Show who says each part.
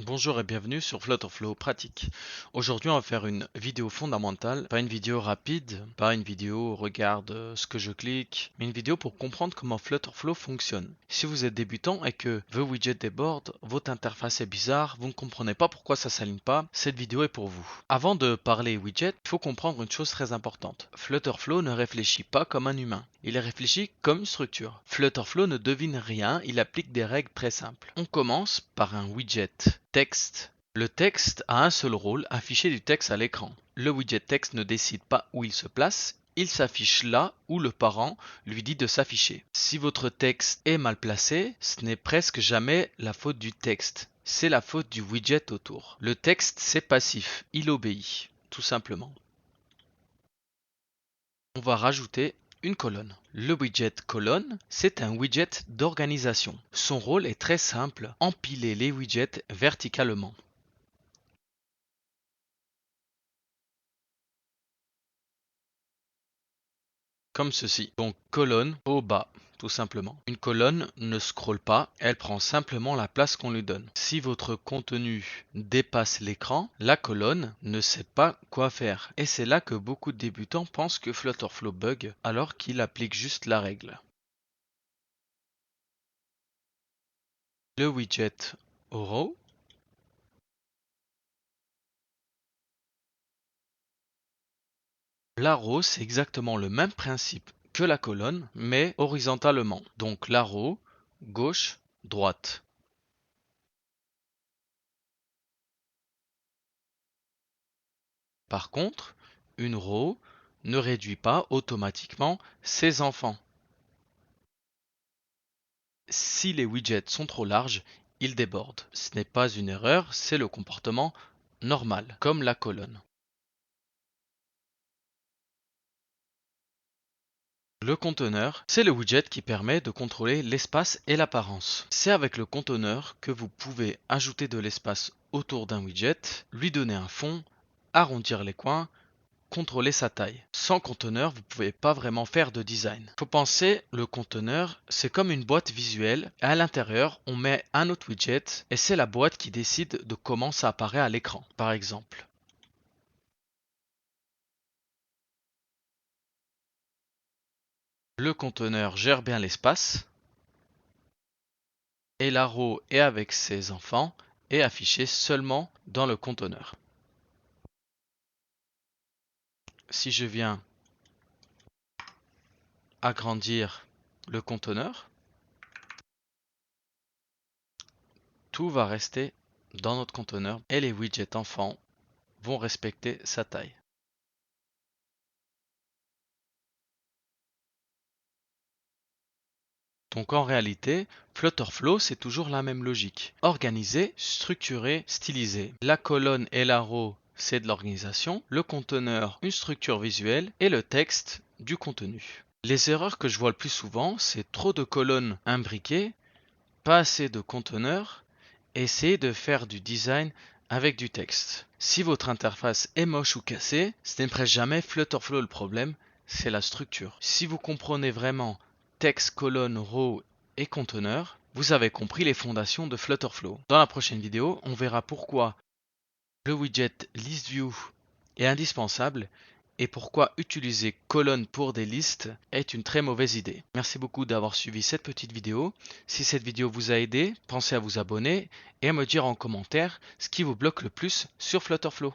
Speaker 1: Bonjour et bienvenue sur Flutterflow Pratique. Aujourd'hui, on va faire une vidéo fondamentale, pas une vidéo rapide, pas une vidéo regarde ce que je clique, mais une vidéo pour comprendre comment Flutterflow fonctionne. Si vous êtes débutant et que vos widgets débordent, votre interface est bizarre, vous ne comprenez pas pourquoi ça s'aligne pas, cette vidéo est pour vous. Avant de parler widget, il faut comprendre une chose très importante. Flutterflow ne réfléchit pas comme un humain. Il réfléchit comme une structure. Flutterflow ne devine rien, il applique des règles très simples. On commence par un widget texte. Le texte a un seul rôle, afficher du texte à l'écran. Le widget texte ne décide pas où il se place, il s'affiche là où le parent lui dit de s'afficher. Si votre texte est mal placé, ce n'est presque jamais la faute du texte, c'est la faute du widget autour. Le texte, c'est passif, il obéit, tout simplement. On va rajouter une colonne. Le widget colonne, c'est un widget d'organisation. Son rôle est très simple, empiler les widgets verticalement. Comme ceci. Donc colonne au bas, tout simplement. Une colonne ne scrolle pas, elle prend simplement la place qu'on lui donne. Si votre contenu dépasse l'écran, la colonne ne sait pas quoi faire. Et c'est là que beaucoup de débutants pensent que Flutterflow bug alors qu'il applique juste la règle. Le widget row. La row, c'est exactement le même principe que la colonne, mais horizontalement. Donc la row, gauche, droite. Par contre, une row ne réduit pas automatiquement ses enfants. Si les widgets sont trop larges, ils débordent. Ce n'est pas une erreur, c'est le comportement normal, comme la colonne. Le conteneur, c'est le widget qui permet de contrôler l'espace et l'apparence. C'est avec le conteneur que vous pouvez ajouter de l'espace autour d'un widget, lui donner un fond, arrondir les coins, contrôler sa taille. Sans conteneur, vous ne pouvez pas vraiment faire de design. Faut penser, le conteneur, c'est comme une boîte visuelle. À l'intérieur, on met un autre widget et c'est la boîte qui décide de comment ça apparaît à l'écran, par exemple. Le conteneur gère bien l'espace et la row est avec ses enfants est affichée seulement dans le conteneur. Si je viens agrandir le conteneur, tout va rester dans notre conteneur et les widgets enfants vont respecter sa taille. Donc en réalité, Flutterflow, c'est toujours la même logique. Organiser, structurer, styliser. La colonne et la row, c'est de l'organisation. Le conteneur, une structure visuelle. Et le texte, du contenu. Les erreurs que je vois le plus souvent, c'est trop de colonnes imbriquées, pas assez de conteneurs, et essayer de faire du design avec du texte. Si votre interface est moche ou cassée, ce n'est presque jamais Flutterflow le problème, c'est la structure. Si vous comprenez vraiment texte, colonne, row et conteneur, vous avez compris les fondations de Flutterflow. Dans la prochaine vidéo, on verra pourquoi le widget ListView est indispensable et pourquoi utiliser colonne pour des listes est une très mauvaise idée. Merci beaucoup d'avoir suivi cette petite vidéo. Si cette vidéo vous a aidé, pensez à vous abonner et à me dire en commentaire ce qui vous bloque le plus sur Flutterflow.